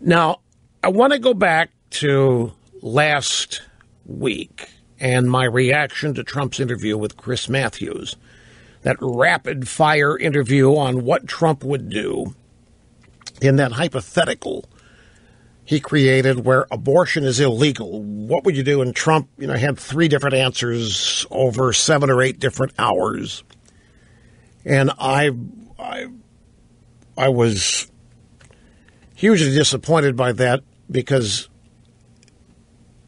Now, I want to go back to last week and my reaction to Trump's interview with Chris Matthews, that rapid-fire interview on what Trump would do in that hypothetical he created where abortion is illegal. What would you do? And Trump, had 3 different answers over 7 or 8 different hours. And I was hugely disappointed by that, because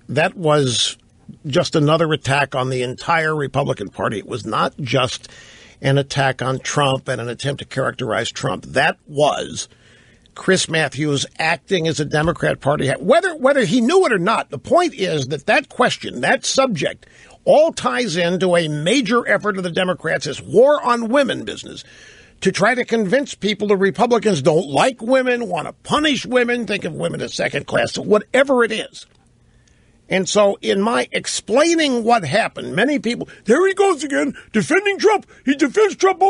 that was just another attack on the entire Republican Party. It was not just an attack on Trump and an attempt to characterize Trump. That was Chris Matthews acting as a Democrat Party, whether he knew it or not. The point is that question, that subject, all ties into a major effort of the Democrats, this war on women business, to try to convince people the Republicans don't like women, want to punish women, think of women as second class, whatever it is. And so in my explaining what happened, many people, there he goes again, defending Trump. He defends Trump.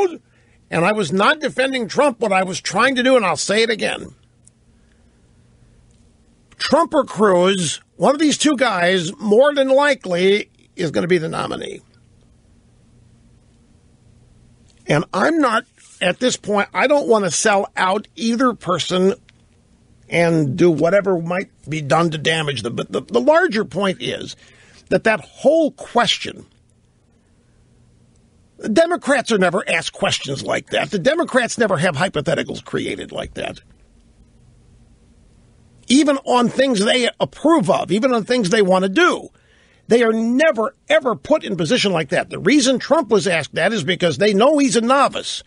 And I was not defending Trump. What I was trying to do, and I'll say it again, Trump or Cruz, one of these two guys, more than likely, is going to be the nominee. And I'm not, at this point, I don't want to sell out either person and do whatever might be done to damage them. But the larger point is that whole question, the Democrats are never asked questions like that. The Democrats never have hypotheticals created like that. Even on things they approve of, even on things they want to do, they are never, ever put in position like that. The reason Trump was asked that is because they know he's a novice.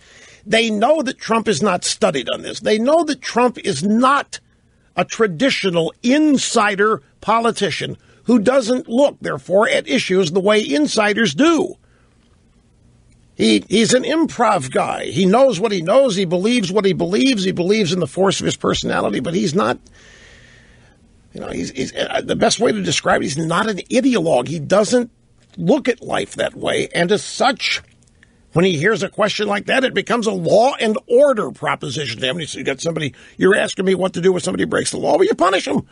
They know that Trump is not studied on this. They know that Trump is not a traditional insider politician who doesn't look, therefore, at issues the way insiders do. He's an improv guy. He knows what he knows. He believes what he believes. He believes in the force of his personality, but he's not, he's the best way to describe it, he's not an ideologue. He doesn't look at life that way. And as such, when he hears a question like that, it becomes a law and order proposition to him. You got somebody, you're asking me what to do when somebody breaks the law. Well, you punish them.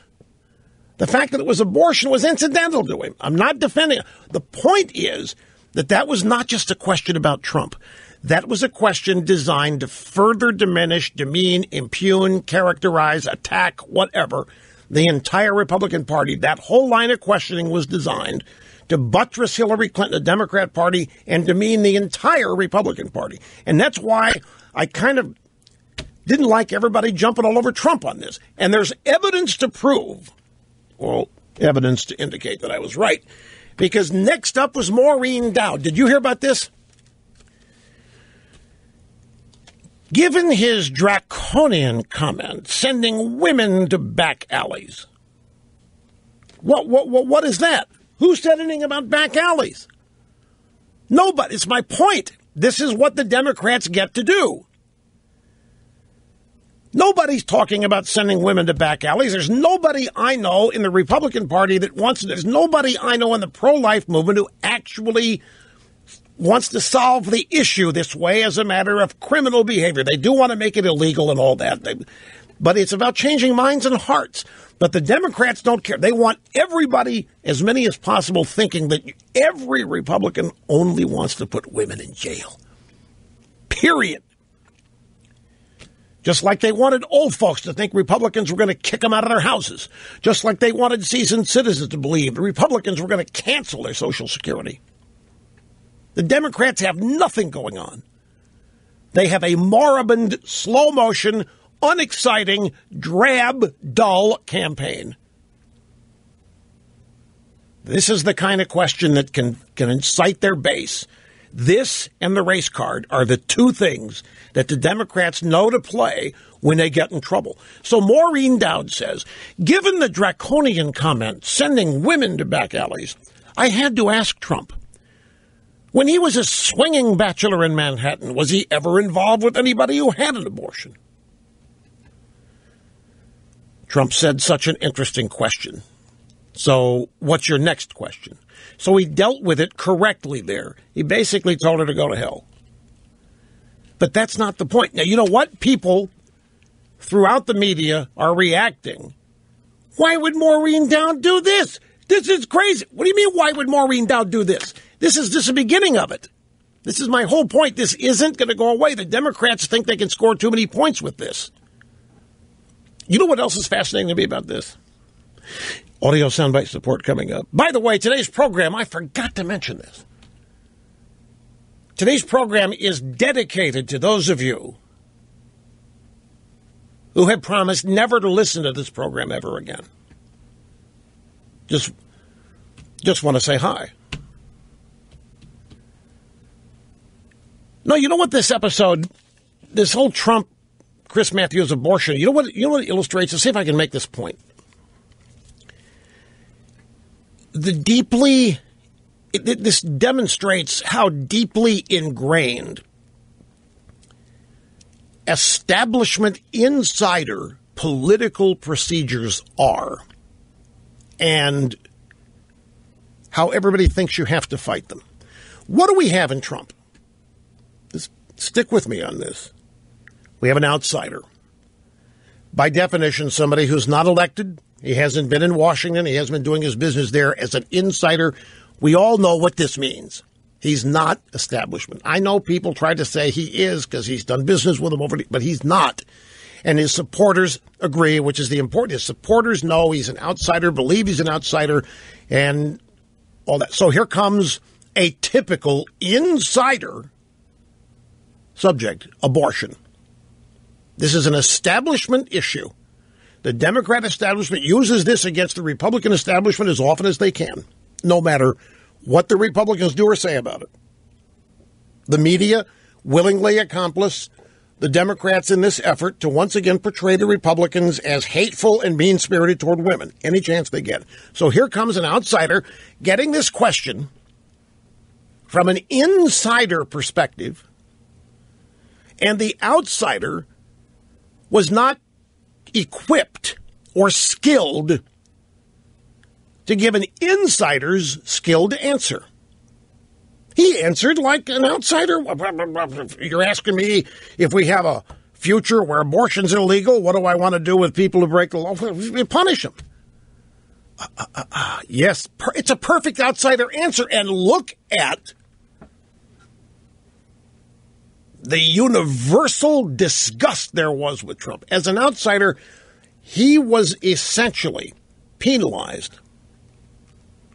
The fact that it was abortion was incidental to him. I'm not defending it. The point is that was not just a question about Trump. That was a question designed to further diminish, demean, impugn, characterize, attack, whatever, the entire Republican Party. That whole line of questioning was designed to buttress Hillary Clinton, the Democrat Party, and demean the entire Republican Party. And that's why I kind of didn't like everybody jumping all over Trump on this. And there's evidence to prove, well, evidence to indicate that I was right, because next up was Maureen Dowd. Did you hear about this? Given his draconian comment, sending women to back alleys, what is that? Who said anything about back alleys? Nobody. It's my point. This is what the Democrats get to do. Nobody's talking about sending women to back alleys. There's nobody I know in the Republican Party that wants it. There's nobody I know in the pro-life movement who actually wants to solve the issue this way as a matter of criminal behavior. They do want to make it illegal and all that. But it's about changing minds and hearts. But the Democrats don't care. They want everybody, as many as possible, thinking that every Republican only wants to put women in jail. Period. Just like they wanted old folks to think Republicans were going to kick them out of their houses. Just like they wanted seasoned citizens to believe the Republicans were going to cancel their Social Security. The Democrats have nothing going on. They have a moribund, slow-motion, unexciting, drab, dull campaign. This is the kind of question that can incite their base. This and the race card are the two things that the Democrats know to play when they get in trouble. So Maureen Dowd says, given the draconian comment, sending women to back alleys, I had to ask Trump, when he was a swinging bachelor in Manhattan, was he ever involved with anybody who had an abortion? Trump said, such an interesting question. So what's your next question? So he dealt with it correctly there. He basically told her to go to hell. But that's not the point. Now, you know what? People throughout the media are reacting. Why would Maureen Dowd do this? This is crazy. What do you mean, why would Maureen Dowd do this? This is just the beginning of it. This is my whole point. This isn't going to go away. The Democrats think they can score too many points with this. You know what else is fascinating to me about this? Audio soundbite support coming up. By the way, today's program, I forgot to mention this. Today's program is dedicated to those of you who have promised never to listen to this program ever again. Just want to say hi. No, you know what this episode, this whole Trump, Chris Matthews abortion, you know what it illustrates? Let's see if I can make this point. This demonstrates how deeply ingrained establishment insider political procedures are, and how everybody thinks you have to fight them. What do we have in Trump? Just stick with me on this. We have an outsider. By definition, somebody who's not elected. He hasn't been in Washington. He hasn't been doing his business there. As an insider, we all know what this means. He's not establishment. I know people try to say he is because he's done business with them but he's not. And his supporters agree, which is the important. His supporters know he's an outsider, believe he's an outsider, and all that. So here comes a typical insider subject, abortion. This is an establishment issue. The Democrat establishment uses this against the Republican establishment as often as they can, no matter what the Republicans do or say about it. The media willingly accomplice the Democrats in this effort to once again portray the Republicans as hateful and mean-spirited toward women, any chance they get. So here comes an outsider getting this question from an insider perspective, and the outsider was not equipped or skilled to give an insider's skilled answer. He answered like an outsider. You're asking me if we have a future where abortion's illegal, what do I want to do with people who break the law? Punish them. Yes, it's a perfect outsider answer. And look at the universal disgust there was with Trump. As an outsider, he was essentially penalized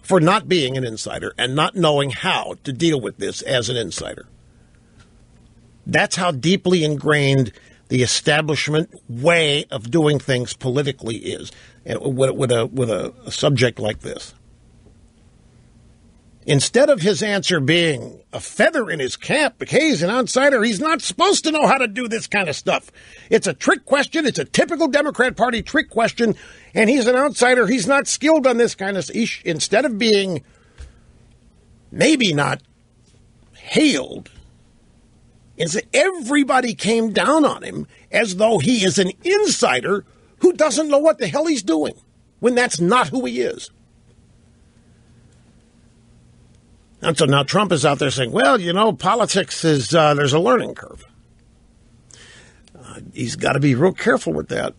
for not being an insider and not knowing how to deal with this as an insider. That's how deeply ingrained the establishment way of doing things politically is, and with a subject like this. Instead of his answer being a feather in his cap, hey, he's an outsider, he's not supposed to know how to do this kind of stuff. It's a trick question. It's a typical Democrat Party trick question. And he's an outsider. He's not skilled on this kind of stuff. Instead of being maybe not hailed, everybody came down on him as though he is an insider who doesn't know what the hell he's doing, when that's not who he is. And so now Trump is out there saying, well, you know, politics is, there's a learning curve. He's got to be real careful with that.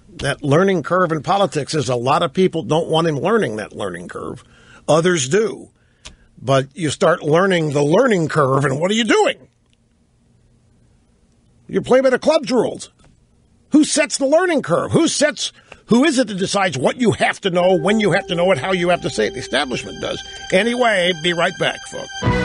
That learning curve in politics is a lot of people don't want him learning that learning curve. Others do. But you start learning the learning curve, and what are you doing? You're playing by the club's rules. Who sets the learning curve? Who is it that decides what you have to know, when you have to know it, how you have to say it? The establishment does. Anyway, be right back, folks.